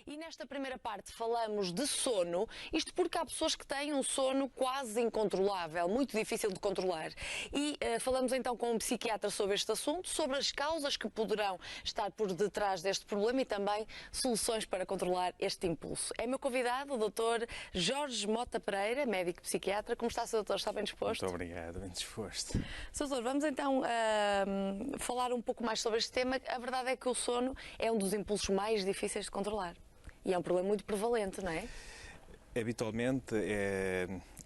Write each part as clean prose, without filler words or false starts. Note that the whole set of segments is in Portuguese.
E nesta primeira parte falamos de sono, isto porque há pessoas que têm um sono quase incontrolável, muito difícil de controlar. E falamos então com um psiquiatra sobre este assunto, sobre as causas que poderão estar por detrás deste problema e também soluções para controlar este impulso. É meu convidado, o Dr. Jorge Mota Pereira, médico psiquiatra. Como está, Sr. Doutor? Está bem disposto? Muito obrigado, bem disposto. Sr. Doutor, vamos então falar um pouco mais sobre este tema. A verdade é que o sono é um dos impulsos mais difíceis de controlar. E é um problema muito prevalente, não é? Habitualmente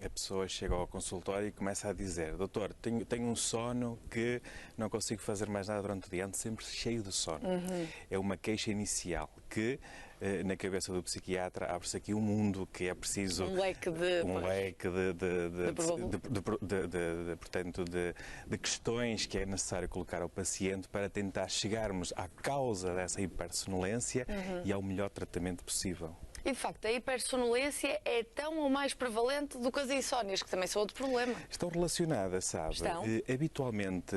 a pessoa chega ao consultório e começa a dizer: doutor, tenho um sono que não consigo fazer mais nada durante o dia, ando sempre cheio de sono. É uma queixa inicial que, na cabeça do psiquiatra, abre-se aqui um mundo que é preciso... Um leque de questões que é necessário colocar ao paciente para tentar chegarmos à causa dessa hipersonolência e ao melhor tratamento possível. E, de facto, a hipersonolência é tão ou mais prevalente do que as insónias, que também são outro problema. Estão relacionadas, sabe? Estão? Habitualmente,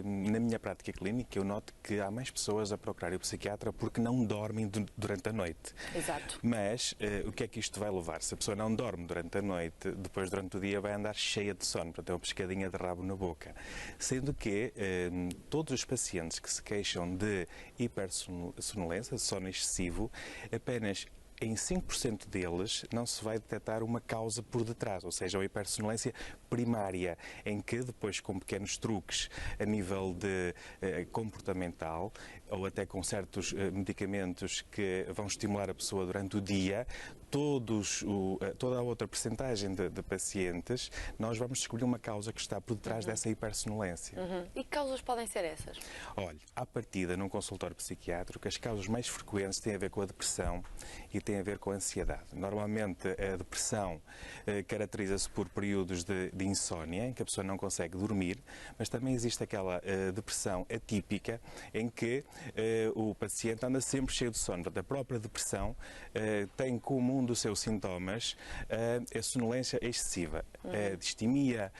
na minha prática clínica, eu noto que há mais pessoas a procurar o psiquiatra porque não dormem durante a noite. Exato. Mas o que é que isto vai levar? Se a pessoa não dorme durante a noite, depois durante o dia vai andar cheia de sono, portanto é uma pescadinha de rabo na boca. Sendo que todos os pacientes que se queixam de hipersonolência, de sono excessivo, apenas em 5% deles não se vai detectar uma causa por detrás, ou seja, a hipersonolência primária, em que depois com pequenos truques a nível de comportamental ou até com certos medicamentos que vão estimular a pessoa durante o dia, toda a outra percentagem de pacientes, nós vamos descobrir uma causa que está por detrás dessa hipersonolência. E que causas podem ser essas? Olha, à partida, num consultório psiquiátrico, as causas mais frequentes têm a ver com a depressão e têm a ver com a ansiedade. Normalmente, a depressão caracteriza-se por períodos de insónia, em que a pessoa não consegue dormir, mas também existe aquela depressão atípica, em que o paciente anda sempre cheio de sono. A própria depressão tem como um dos seus sintomas a sonolência excessiva, distimia,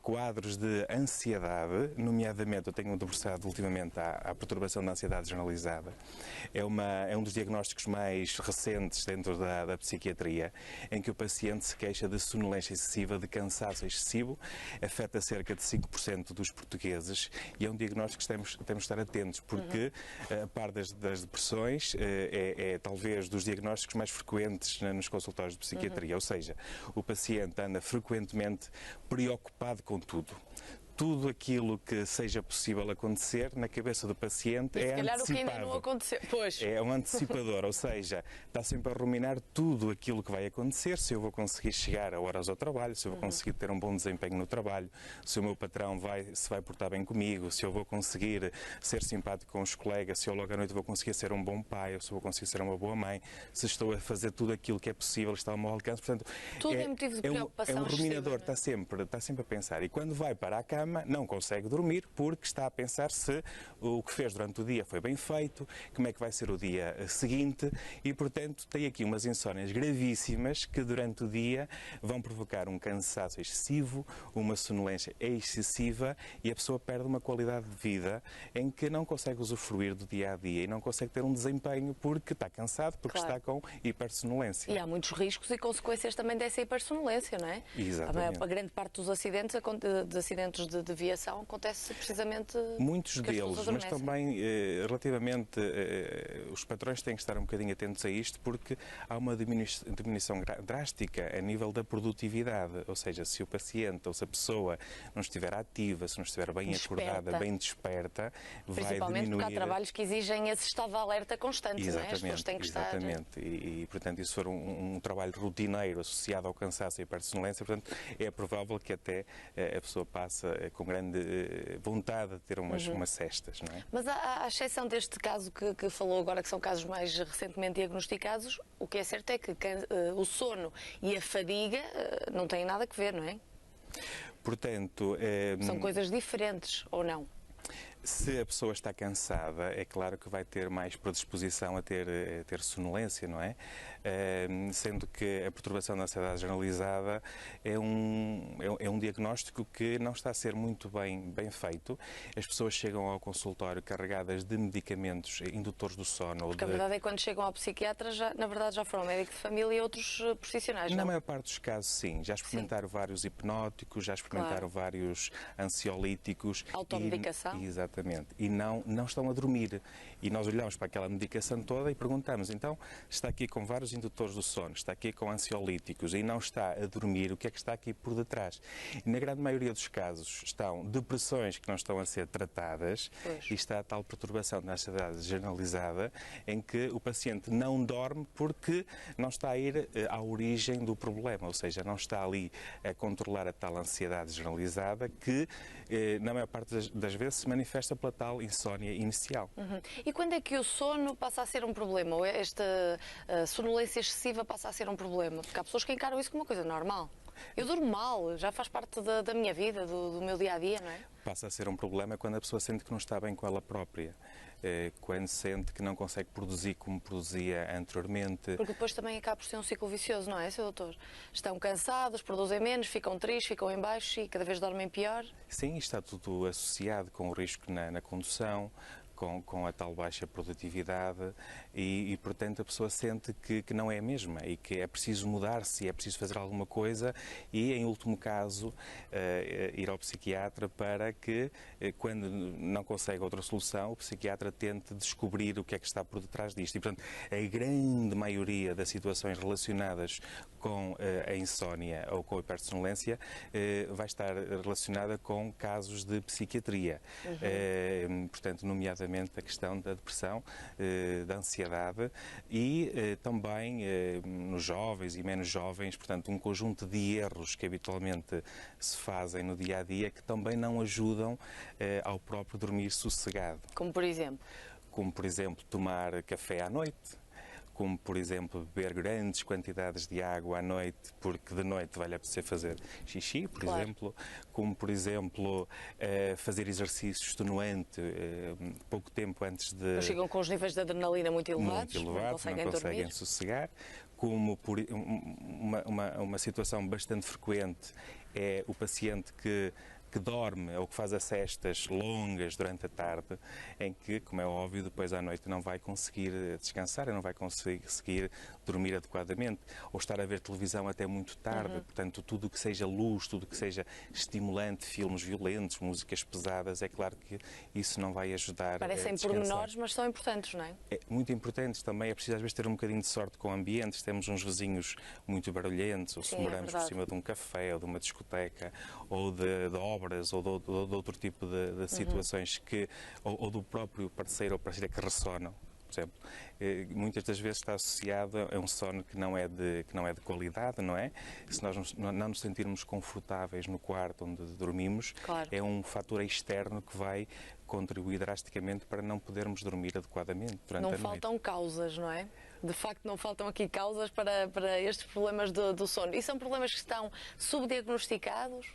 quadros de ansiedade, nomeadamente eu tenho debruçado ultimamente à perturbação da ansiedade generalizada. É um dos diagnósticos mais recentes dentro da psiquiatria, em que o paciente se queixa de sonolência excessiva, de cansaço excessivo, afeta cerca de 5% dos portugueses e é um diagnóstico que temos de estar atentos, porque a par das depressões é talvez dos diagnósticos mais frequentes nos consultórios de psiquiatria, ou seja, o paciente anda frequentemente preocupado com tudo. Tudo aquilo que seja possível acontecer na cabeça do paciente é antecipado. O que ainda não aconteceu. Pois. É um antecipador, ou seja, está sempre a ruminar tudo aquilo que vai acontecer, se eu vou conseguir chegar a horas ao trabalho, se eu vou conseguir ter um bom desempenho no trabalho, se o meu patrão se vai portar bem comigo, se eu vou conseguir ser simpático com os colegas, se eu logo à noite vou conseguir ser um bom pai, ou se eu vou conseguir ser uma boa mãe, se estou a fazer tudo aquilo que é possível, está ao meu alcance. Portanto, tudo é motivo de preocupação. É um ruminador, está sempre a pensar. E quando vai para a cama, não consegue dormir porque está a pensar se o que fez durante o dia foi bem feito, como é que vai ser o dia seguinte e, portanto, tem aqui umas insónias gravíssimas que durante o dia vão provocar um cansaço excessivo, uma sonolência excessiva e a pessoa perde uma qualidade de vida em que não consegue usufruir do dia a dia e não consegue ter um desempenho porque está cansado, porque está com hipersonolência. E há muitos riscos e consequências também dessa hipersonolência, não é? Exatamente. A grande parte dos acidentes de viação acontece precisamente... Muitos deles, mas também relativamente os patrões têm que estar um bocadinho atentos a isto porque há uma diminuição drástica a nível da produtividade, ou seja, se o paciente ou se a pessoa não estiver ativa, se não estiver bem acordada, bem desperta, vai diminuir... Principalmente porque há trabalhos que exigem esse estado de alerta constante, não é? As pessoas têm que estar... Exatamente, e portanto, se for um trabalho rotineiro associado ao cansaço e hipersonolência, portanto, é provável que até a pessoa passe com grande vontade de ter umas cestas, não é? Mas à exceção deste caso que falou agora, que são casos mais recentemente diagnosticados, o que é certo é que o sono e a fadiga não têm nada a ver, não é? Portanto... São coisas diferentes, ou não? Se a pessoa está cansada, é claro que vai ter mais predisposição a ter sonolência, não é? Sendo que a perturbação da ansiedade generalizada é um diagnóstico que não está a ser muito bem feito. As pessoas chegam ao consultório carregadas de medicamentos indutores do sono. Porque a verdade é que quando chegam ao psiquiatra, na verdade já foram médico de família e outros profissionais, não? Na maior parte dos casos, sim. Já experimentaram vários hipnóticos, já experimentaram vários ansiolíticos. Automedicação. Exatamente. E não estão a dormir. E nós olhamos para aquela medicação toda e perguntamos, então, está aqui com vários indutores do sono, está aqui com ansiolíticos e não está a dormir, o que é que está aqui por detrás? E na grande maioria dos casos estão depressões que não estão a ser tratadas e está a tal perturbação da ansiedade generalizada em que o paciente não dorme porque não está a ir à origem do problema, ou seja, não está ali a controlar a tal ansiedade generalizada que, na maior parte das vezes, se manifesta pela tal insónia inicial. E quando é que o sono passa a ser um problema? Ou esta sonolência excessiva passa a ser um problema? Porque há pessoas que encaram isso como uma coisa normal. Eu durmo mal, já faz parte da minha vida, do meu dia-a-dia, não é? Passa a ser um problema quando a pessoa sente que não está bem com ela própria. Quando sente que não consegue produzir como produzia anteriormente. Porque depois também acaba por ser um ciclo vicioso, não é, Sr. Doutor? Estão cansados, produzem menos, ficam tristes, ficam em baixo e cada vez dormem pior. Sim, está tudo associado com o risco na condução, com a tal baixa produtividade e, portanto, a pessoa sente que não é a mesma e que é preciso mudar-se, é preciso fazer alguma coisa e, em último caso, ir ao psiquiatra para que, quando não consegue outra solução, o psiquiatra tente descobrir o que é que está por detrás disto. E, portanto, a grande maioria das situações relacionadas com a insónia ou com a hipersonolência vai estar relacionada com casos de psiquiatria. Portanto, nomeadamente a questão da depressão, da ansiedade e também nos jovens e menos jovens, portanto, um conjunto de erros que habitualmente se fazem no dia-a-dia que também não ajudam ao próprio dormir sossegado. Como por exemplo? Como, por exemplo, tomar café à noite. Como, por exemplo, beber grandes quantidades de água à noite, porque de noite vai-lhe apetecer fazer xixi, por exemplo. Como, por exemplo, fazer exercício extenuante pouco tempo antes de... Mas chegam com os níveis de adrenalina muito elevados, não conseguem sossegar. Como uma situação bastante frequente é o paciente que dorme ou que faz as cestas longas durante a tarde, em que, como é óbvio, depois à noite não vai conseguir descansar, não vai conseguir dormir adequadamente, ou estar a ver televisão até muito tarde. Portanto, tudo o que seja luz, tudo o que seja estimulante, filmes violentos, músicas pesadas, é claro que isso não vai ajudar. Parecem pormenores, mas são importantes, não é? É muito importantes também, é preciso às vezes ter um bocadinho de sorte com ambientes, temos uns vizinhos muito barulhentos, ou se moramos por cima de um café, ou de uma discoteca, ou de obras, ou de outro tipo de situações que, ou do próprio parceiro ou parceira que ressonam, por exemplo. Muitas das vezes está associado a um sono que não é de qualidade, não é? Se nós não nos sentirmos confortáveis no quarto onde dormimos, é um fator externo que vai contribuir drasticamente para não podermos dormir adequadamente durante a noite. Não faltam causas, não é? De facto, não faltam aqui causas para estes problemas do sono. E são problemas que estão subdiagnosticados?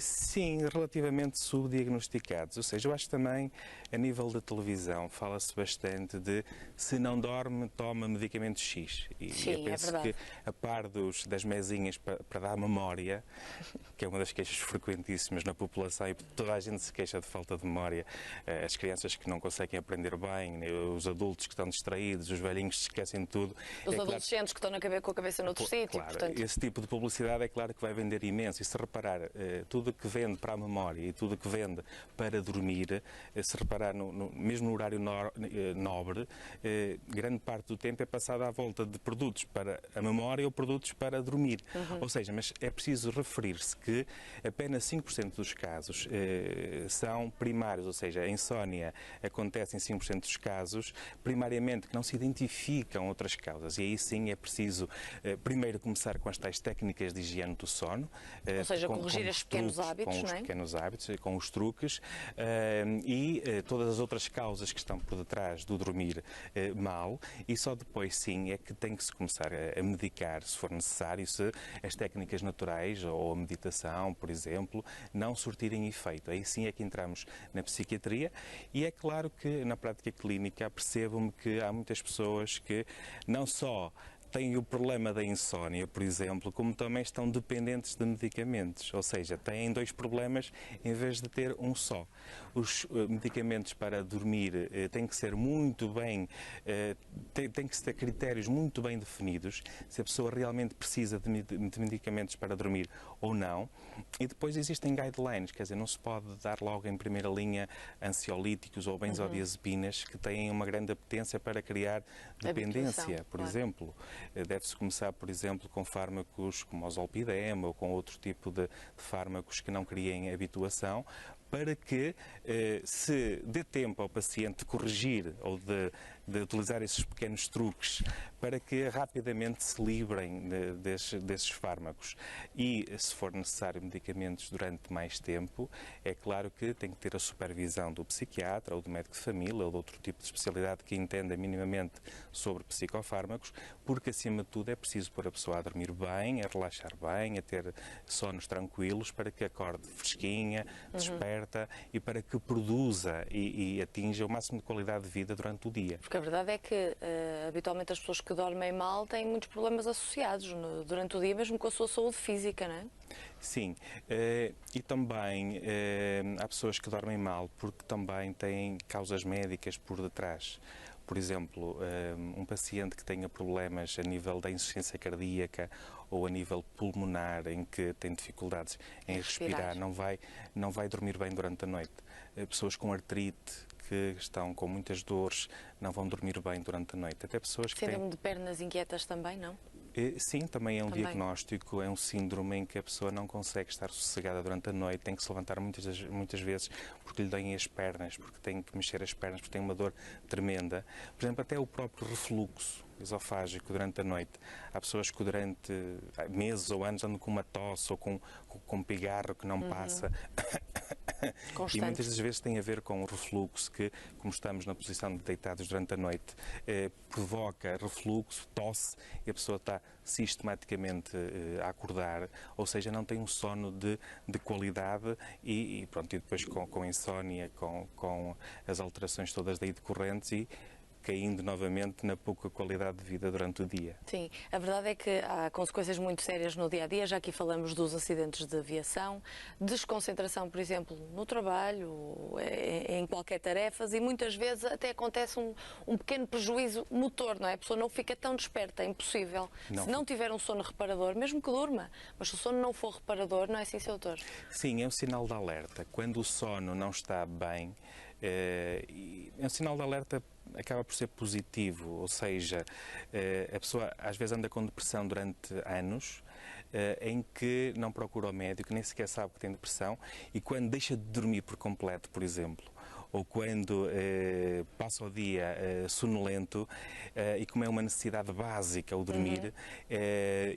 Sim, relativamente subdiagnosticados. Ou seja, eu acho também, a nível da televisão, fala-se bastante de se não dorme, toma medicamento X. Sim, eu penso que, a par das mesinhas para dar memória, que é uma das queixas frequentíssimas na população, e toda a gente se queixa de falta de memória, as crianças que não conseguem aprender bem, os adultos que estão distraídos, os velhinhos que se esquecem de tudo. Os adolescentes que estão com a cabeça noutro sítio. Claro, portanto... esse tipo de publicidade é claro que vai vender imenso. E se reparar, tudo que vende para a memória e tudo que vende para dormir, se reparar mesmo no horário nobre, grande parte do tempo é passada à volta de produtos para a memória ou produtos para dormir. Ou seja, mas é preciso referir-se que apenas 5% dos casos são primários, ou seja, a insónia acontece em 5% dos casos, primariamente que não se identificam outras causas. E aí sim é preciso primeiro começar com as tais técnicas de higiene do sono. Ou seja, corrigir corrigir estes pequenos hábitos, com os não é? pequenos hábitos, com os truques todas as outras causas que estão por detrás do dormir mal, e só depois sim é que tem que se começar a medicar, se for necessário, se as técnicas naturais ou a meditação, por exemplo, não surtirem efeito. Aí sim é que entramos na psiquiatria, e é claro que na prática clínica percebo-me que há muitas pessoas que não só têm o problema da insónia, por exemplo, como também estão dependentes de medicamentos, ou seja, têm dois problemas em vez de ter um só. Os medicamentos para dormir têm que ser muito bem, têm que ter critérios muito bem definidos, se a pessoa realmente precisa de medicamentos para dormir ou não, e depois existem guidelines, quer dizer, não se pode dar logo em primeira linha ansiolíticos ou benzodiazepinas que têm uma grande apetência para criar dependência, por exemplo. Deve-se começar, por exemplo, com fármacos como o zolpidem ou com outro tipo de fármacos que não criem habituação, para que se dê tempo ao paciente corrigir ou de utilizar esses pequenos truques para que rapidamente se livrem desses fármacos. E, se for necessário medicamentos durante mais tempo, é claro que tem que ter a supervisão do psiquiatra ou do médico de família ou de outro tipo de especialidade que entenda minimamente sobre psicofármacos, porque, acima de tudo, é preciso pôr a pessoa a dormir bem, a relaxar bem, a ter sonos tranquilos, para que acorde fresquinha, desperta e para que produza e atinja o máximo de qualidade de vida durante o dia. Porque a verdade é que, habitualmente, as pessoas que dormem mal têm muitos problemas associados durante o dia, mesmo com a sua saúde física, não é? Sim, e também há pessoas que dormem mal porque também têm causas médicas por detrás. Por exemplo, um paciente que tenha problemas a nível da insuficiência cardíaca ou a nível pulmonar, em que tem dificuldades em respirar, não vai dormir bem durante a noite. Pessoas com artrite, que estão com muitas dores, não vão dormir bem durante a noite. Até pessoas que Síndrome de pernas inquietas também, não? Sim, também é um diagnóstico, é um síndrome em que a pessoa não consegue estar sossegada durante a noite, tem que se levantar muitas vezes porque lhe doem as pernas, porque tem que mexer as pernas, porque tem uma dor tremenda. Por exemplo, até o próprio refluxo esofágico durante a noite. Há pessoas que durante meses ou anos andam com uma tosse ou com pigarro que não passa. Constante. E muitas das vezes tem a ver com o refluxo, que, como estamos na posição de deitados durante a noite, provoca refluxo, tosse, e a pessoa está sistematicamente a acordar, ou seja, não tem um sono de qualidade e depois com insónia, com as alterações todas daí decorrentes e caindo novamente na pouca qualidade de vida durante o dia. Sim, a verdade é que há consequências muito sérias no dia-a-dia. Já aqui falamos dos acidentes de aviação, desconcentração, por exemplo, no trabalho, em qualquer tarefa, e muitas vezes até acontece um pequeno prejuízo motor, não é? A pessoa não fica tão desperta, é impossível. Se não tiver um sono reparador, mesmo que durma, mas se o sono não for reparador, não é assim, Sr. Doutor? Sim, é um sinal de alerta. Quando o sono não está bem, é um sinal de alerta, acaba por ser positivo, ou seja, a pessoa às vezes anda com depressão durante anos, em que não procura o médico, nem sequer sabe que tem depressão, e quando deixa de dormir por completo, por exemplo, ou quando passa o dia sonolento, e como é uma necessidade básica o dormir,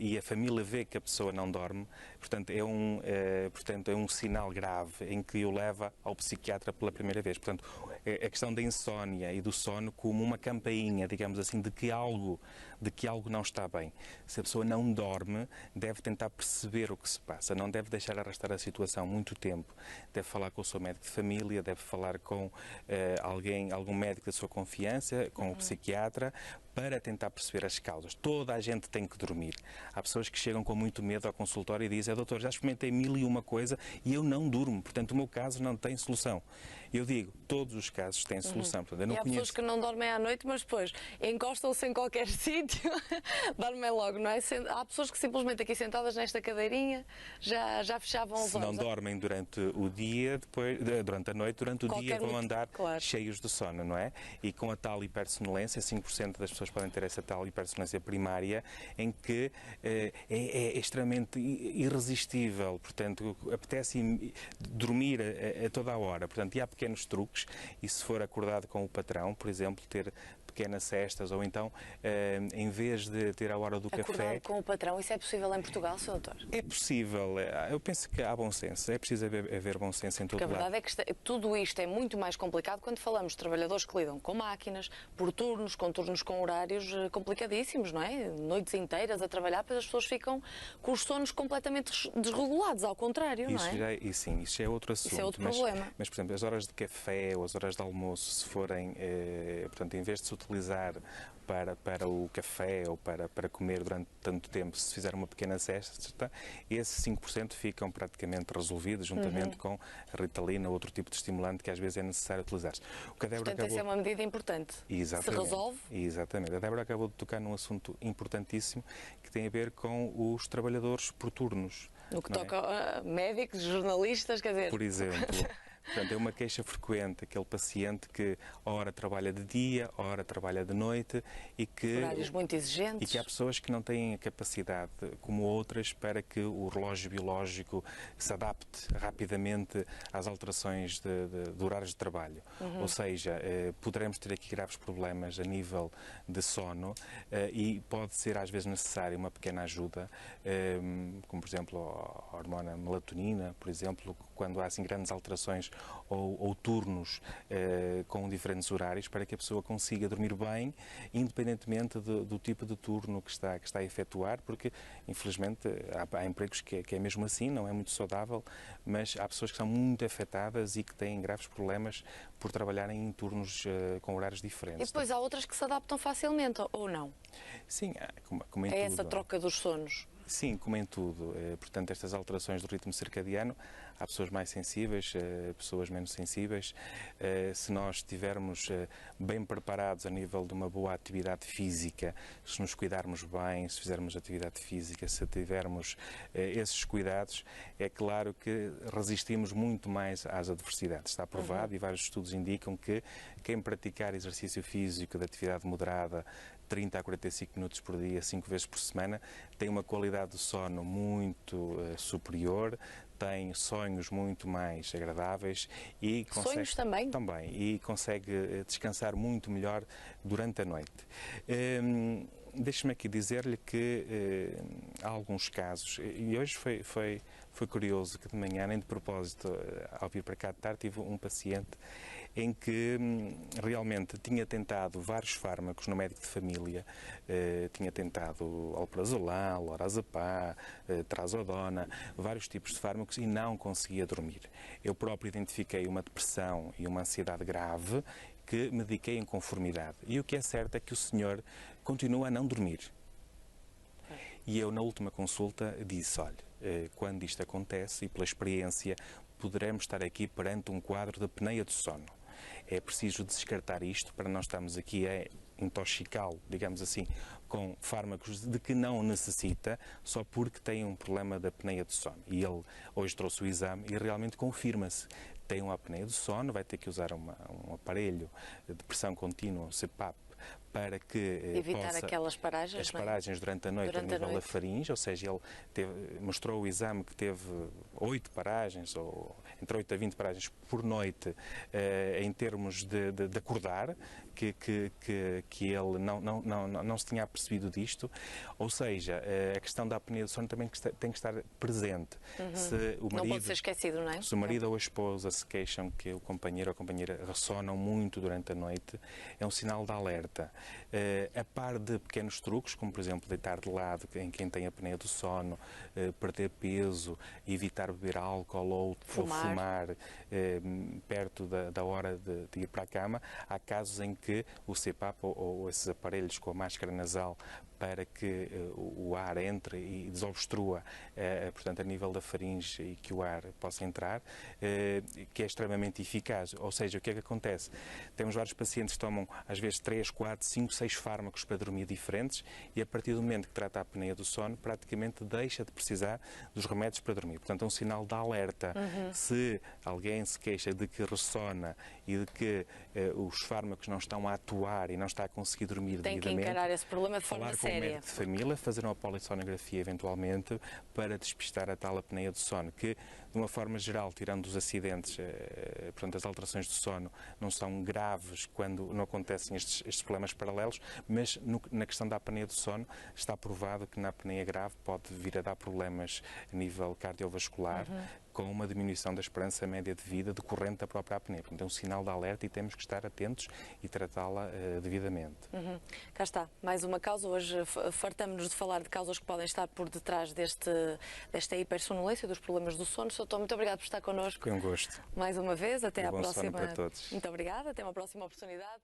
e a família vê que a pessoa não dorme, portanto é um sinal grave em que o leva ao psiquiatra pela primeira vez. Portanto, a questão da insónia e do sono como uma campainha, digamos assim, de que algo não está bem. Se a pessoa não dorme, deve tentar perceber o que se passa, não deve deixar arrastar a situação muito tempo, deve falar com o seu médico de família, deve falar com algum médico da sua confiança, com o psiquiatra, para tentar perceber as causas. Toda a gente tem que dormir. Há pessoas que chegam com muito medo ao consultório e dizem: doutor, já experimentei 1001 coisa e eu não durmo, portanto o meu caso não tem solução. Eu digo, todos os casos têm solução. Portanto, eu não há pessoas que não dormem à noite, mas depois encostam-se em qualquer sítio, dormem logo, não é? Há pessoas que simplesmente aqui sentadas nesta cadeirinha já fechavam os olhos. Se não dormem durante o dia, durante a noite, durante o dia vão andar cheios de sono, não é? E com a tal hipersonolência, 5% das pessoas podem ter essa tal hipersonolência primária, em que é extremamente irresistível, portanto, apetece dormir a toda a hora. Portanto, e há pequenos truques, e se for acordado com o patrão, por exemplo, ter pequenas cestas, ou então, em vez de ter a hora do Acordar café... com o patrão, isso é possível em Portugal, Sr. Doutor? É possível, eu penso que há bom senso, é preciso haver bom senso em todo Porque a lado. verdade é que tudo isto é muito mais complicado quando falamos de trabalhadores que lidam com máquinas, por turnos com horários complicadíssimos, não é? Noites inteiras a trabalhar, depois as pessoas ficam com os sonos completamente desregulados, ao contrário, não é? Sim, isso já é outro assunto. Isso é outro problema. Mas, por exemplo, as horas de café ou as horas de almoço, se forem, portanto, em vez de se utilizar para o café ou para comer durante tanto tempo, se fizer uma pequena cesta, esses 5% ficam praticamente resolvidos, juntamente com a Ritalina ou outro tipo de estimulante que às vezes é necessário utilizar. Portanto, essa é uma medida importante. Exatamente. Se resolve. Exatamente. A Débora acabou de tocar num assunto importantíssimo que tem a ver com os trabalhadores por turnos. No que toca a médicos, jornalistas, quer dizer... Por exemplo... Portanto, é uma queixa frequente, aquele paciente que ora trabalha de dia, ora trabalha de noite e que... Horários muito exigentes. E que há pessoas que não têm a capacidade, como outras, para que o relógio biológico se adapte rapidamente às alterações de horários de trabalho. Ou seja, poderemos ter aqui graves problemas a nível de sono e pode ser às vezes necessária uma pequena ajuda, como por exemplo a hormona melatonina, por exemplo, quando há assim grandes alterações ou turnos com diferentes horários, para que a pessoa consiga dormir bem, independentemente do tipo de turno que está a efetuar, porque infelizmente há empregos que é mesmo assim, não é muito saudável, mas há pessoas que são muito afetadas e que têm graves problemas por trabalharem em turnos com horários diferentes. E depois há outras que se adaptam facilmente, ou não? Sim, como em tudo. tudo. É essa troca dos sonos. Sim, como em tudo. Portanto, estas alterações do ritmo circadiano, há pessoas mais sensíveis, pessoas menos sensíveis. Se nós estivermos bem preparados a nível de uma boa atividade física, se nos cuidarmos bem, se fizermos atividade física, se tivermos esses cuidados, é claro que resistimos muito mais às adversidades. Está provado e vários estudos indicam que quem praticar exercício físico de atividade moderada 30 a 45 minutos por dia, 5 vezes por semana, tem uma qualidade de sono muito superior, tem sonhos muito mais agradáveis e consegue... Sonhos também? Também, e consegue descansar muito melhor durante a noite. Deixe-me aqui dizer-lhe que há alguns casos, e hoje foi curioso que de manhã, nem de propósito, ao vir para cá de tarde, tive um paciente em que realmente tinha tentado vários fármacos no médico de família, tinha tentado alprazolam, lorazepam, trazodona, vários tipos de fármacos e não conseguia dormir. Eu próprio identifiquei uma depressão e uma ansiedade grave que mediquei em conformidade. E o que é certo é que o senhor continua a não dormir. E eu, na última consulta, disse, olha, quando isto acontece, e pela experiência, poderemos estar aqui perante um quadro de apneia do sono. É preciso descartar isto para não estarmos aqui a intoxicá-lo, digamos assim, com fármacos de que não necessita, só porque tem um problema de apneia do sono. E ele hoje trouxe o exame e realmente confirma-se. Tem uma apneia do sono, vai ter que usar um aparelho de pressão contínua, um CPAP, para que evitar aquelas paragens, as paragens durante a noite a nível da faringe, ou seja, ele mostrou o exame que teve 8 paragens, ou entre 8 a 20 paragens por noite, em termos de acordar, que ele não se tinha apercebido disto, ou seja, a questão da apneia do sono também tem que estar presente. Se o marido, não pode ser esquecido, não é? Se o marido ou a esposa se queixam que o companheiro ou a companheira ressonam muito durante a noite, é um sinal de alerta. A par de pequenos truques, como por exemplo deitar de lado em quem tem apneia do sono, perder peso, evitar beber álcool ou fumar perto da hora de ir para a cama, há casos em que o CPAP ou esses aparelhos com a máscara nasal para que o ar entre e desobstrua, portanto, a nível da faringe e que o ar possa entrar, que é extremamente eficaz. Ou seja, o que é que acontece? Temos vários pacientes que tomam, às vezes, 3, 4, 5, 6 fármacos para dormir diferentes e, a partir do momento que trata a apneia do sono, praticamente deixa de precisar dos remédios para dormir. Portanto, é um sinal de alerta. Se alguém se queixa de que ressona e de que os fármacos não estão a atuar e não está a conseguir dormir tem devidamente, que encarar esse problema de forma falar com o médico de família, fazer uma polissonografia eventualmente para despistar a tal apneia do sono, que De uma forma geral, tirando os acidentes, portanto, as alterações do sono não são graves quando não acontecem estes problemas paralelos, mas na questão da apneia do sono está provado que na apneia grave pode vir a dar problemas a nível cardiovascular, com uma diminuição da esperança média de vida decorrente da própria apneia. Portanto, é um sinal de alerta e temos que estar atentos e tratá-la devidamente. Cá está, mais uma causa. Hoje fartamos-nos de falar de causas que podem estar por detrás desta hipersonolência, dos problemas do sono. Sr. Tom, muito obrigado por estar connosco. Foi um gosto. Mais uma vez, até à Bom sono próxima. para todos. Muito obrigada, até uma próxima oportunidade.